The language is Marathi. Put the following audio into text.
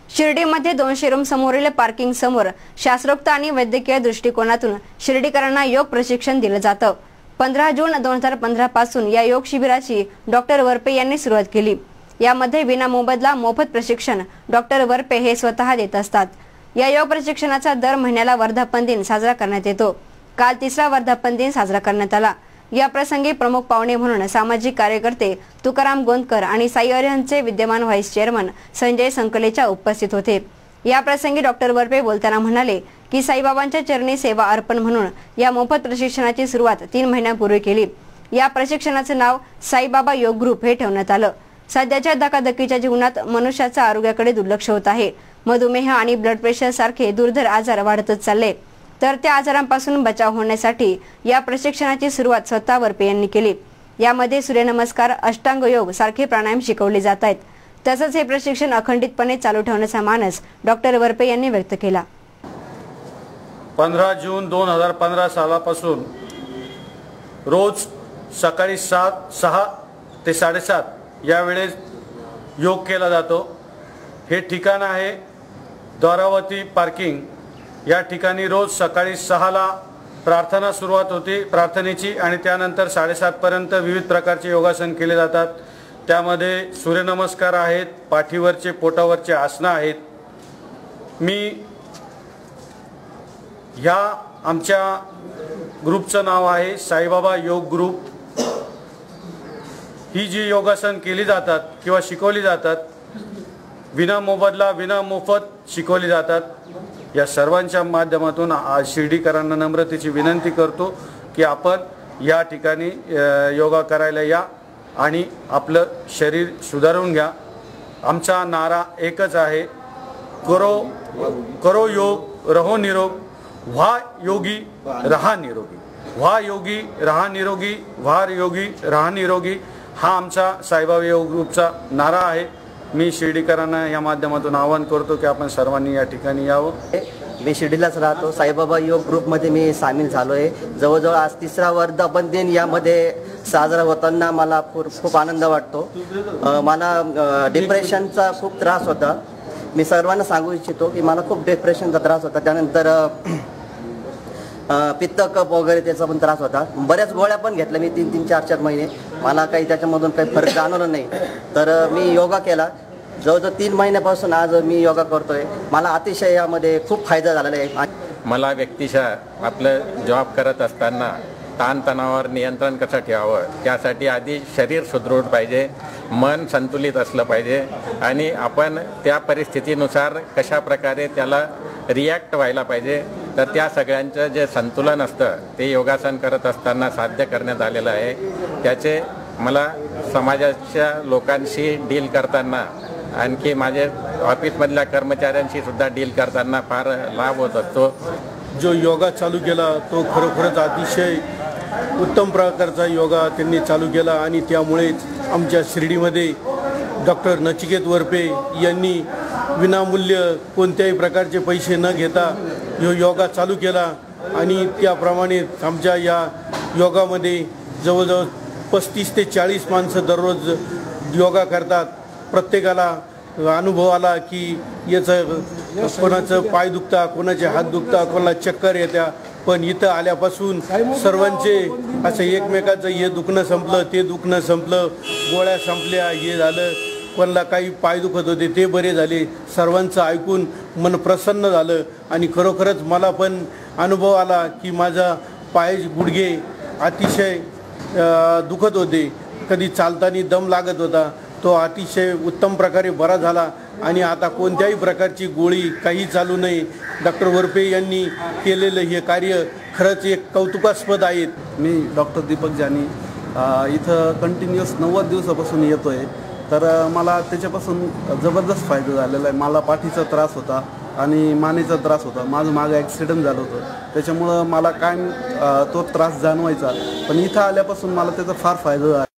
शिर्डीमध्ये 200 रूम समोरील पार्किंग समोर शास्त्रोक्त आणि वैद्यकीय दृष्टिकोनातून शिर्डीकरांना योग प्रशिक्षण दिलं जातं। 15 जून 2015 पासून या योग शिबिराची डॉक्टर वरपे यांनी सुरुवात केली। यामध्ये विना मोबदला मोफत प्रशिक्षण डॉक्टर वरपे हे स्वतः देत असतात। या योग प्रशिक्षणाचा दर महिन्याला वर्धापन दिन साजरा करण्यात येतो। काल 3रा वर्धापन दिन साजरा करण्यात आला। या प्रसंगी प्रमुख पाहुणे म्हणून सामाजिक कार्यकर्ते तुकाराम गोंदकर आणि साई अरिहंतचे विद्यमान व्हाईस चेअरमन संजय संकलेच्या उपस्थित होते। या प्रसंगी डॉक्टर वरपे बोलताना म्हणाले की साईबाबांच्या चरणी सेवा अर्पण म्हणून या मोफत प्रशिक्षणाची सुरुवात 3 महिन्यांपूर्वी केली। या प्रशिक्षणाचे नाव साईबाबा योग ग्रुप हे ठेवण्यात आलं। सध्याच्या धकाधकीच्या जीवनात मनुष्याच्या आरोग्याकडे दुर्लक्ष होत आहे। मधुमेह आणि ब्लड प्रेशर सारखे दुर्धर आजार वाढतच चालले, तर त्या आजारांपासून बचाव होण्यासाठी या प्रशिक्षणाची सुरुवात स्वतः वरपे यांनी केली। यामध्ये सूर्यनमस्कार, अष्टांग योग सारखे प्राणायाम शिकवले जात आहेत। तसंच हे प्रशिक्षण अखंडितपणे चालू ठेवण्याचा मानस डॉक्टर वरपे यांनी व्यक्त केला। 15 जून 2015 सालापासून रोज सकाळी 6 ते 7:30 या वेळेस योग केला जातो। हे ठिकाण आहे द्वारावती पार्किंग। या ठिकाणी रोज सकाळी 6 ला प्रार्थना सुरुवात होते प्रार्थनेची आणि त्यानंतर 7:30 पर्यंत विविध प्रकारचे योगासन केले जातात। त्यामध्ये सूर्यनमस्कार आहेत, पाठीवरचे पोटावरचे आसनं आहेत। मी ह्या आमच्या ग्रुपचं नाव आहे साईबाबा योग ग्रुप। ही जी योगासन केली जातात किंवा शिकवली जातात विना मोबदला विना मोफत शिकवली जातात। या सर्वांच्या माध्यमातून शिर्डीकरांना नम्रतेची विनंती करतो की आपण या ठिकाणी योगा करायला या आणि आपलं शरीर सुधारून घ्या। आमचा नारा एकच आहे, करो योग रहो निरोग, व्हा योगी रहा निरोगी, व्हा योगी रहा निरोगी, व्हा योगी रहा निरोगी। हा आमचा साईबाबा योग ग्रुपचा नारा आहे। मी शिर्डीकरांना या माध्यमातून आवाहन करतो की आपण सर्वांनी या ठिकाणी यावं। मी शिर्डीलाच राहतो। साईबाबा योग ग्रुपमध्ये मी सामील झालो आहे। जवळजवळ आज 3रा वर्धापन दिन यामध्ये साजरा होताना मला खूप आनंद वाटतो। मला डिप्रेशनचा खूप त्रास होता। मी सर्वांना सांगू इच्छितो की मला खूप डिप्रेशनचा त्रास होता। त्यानंतर पित्त कफ वगैरे त्याचा पण त्रास होता। बऱ्याच गोळ्या पण घेतल्या मी 3-3, 4-4 महिने। मला काही त्याच्यामधून काही फरक जाणवला नाही। तर मी योगा केला। जवळजवळ 3 महिन्यापासून आज मी योगा करतोय। मला अतिशय यामध्ये खूप फायदा झालेला आहे। मला व्यक्तिशः आपलं जॉब करत असताना ताणतणावावर नियंत्रण कसं ठेवावं त्यासाठी आधी शरीर सुदृढ पाहिजे, मन संतुलित असलं पाहिजे आणि आपण त्या परिस्थितीनुसार कशा प्रकारे त्याला रिॲक्ट व्हायला पाहिजे। तर त्या सगळ्यांचं जे संतुलन असतं ते योगासन करत असताना साध्य करण्यात आलेलं आहे। त्याचे मला समाजाच्या लोकांशी डील करताना आणखी माझे ऑफिसमधल्या कर्मचाऱ्यांशी सुद्धा डील करताना फार लाभ होत असतो। जो योगा चालू केला तो खरोखरच अतिशय उत्तम प्रकारचा योगा त्यांनी चालू केला आणि त्यामुळेच आमच्या शिर्डीमध्ये डॉक्टर नचिकेत वरपे यांनी विनामूल्य कोणत्याही प्रकारचे पैसे न घेता योगा चालू केला आणि त्याप्रमाणे आमच्या या योगामध्ये जवळजवळ 35 ते 40 माणसं दररोज योगा करतात। प्रत्येकाला अनुभव आला की याचं कोणाचं पाय दुखता, कोणाचे हात दुखता, कोणाला चक्कर येत्या, पण इथं आल्यापासून सर्वांचे असं एकमेकाचं हे दुखणं संपलं, ते दुखणं संपलं, गोळ्या संपल्या, हे झालं, कोणाला काही पाय दुखत होते ते बरे झाले। सर्वांचं ऐकून मन प्रसन्न झालं आणि खरोखरच मला पण अनुभव आला की माझा पाय गुडघे अतिशय दुखत होते, कधी चालताना दम लागत होता, तो अतिशय उत्तम प्रकारे बरा झाला आणि आता कोणत्याही प्रकारची गोळी काही चालू नाही। डॉक्टर वरपे यांनी केलेलं हे कार्य खरंच एक कौतुकास्पद आहे। मी डॉक्टर दीपक जानी इथं कंटिन्युअस 90 दिवसापासून येतो आहे। तर मला त्याच्यापासून जबरदस्त फायदा झालेला आहे। मला पाठीचा त्रास होता आणि मानेचा त्रास होता। माझं मागं ॲक्सिडेंट झालं होतं, त्याच्यामुळं मला काय तो त्रास जाणवायचा, पण इथं आल्यापासून मला त्याचा फार फायदा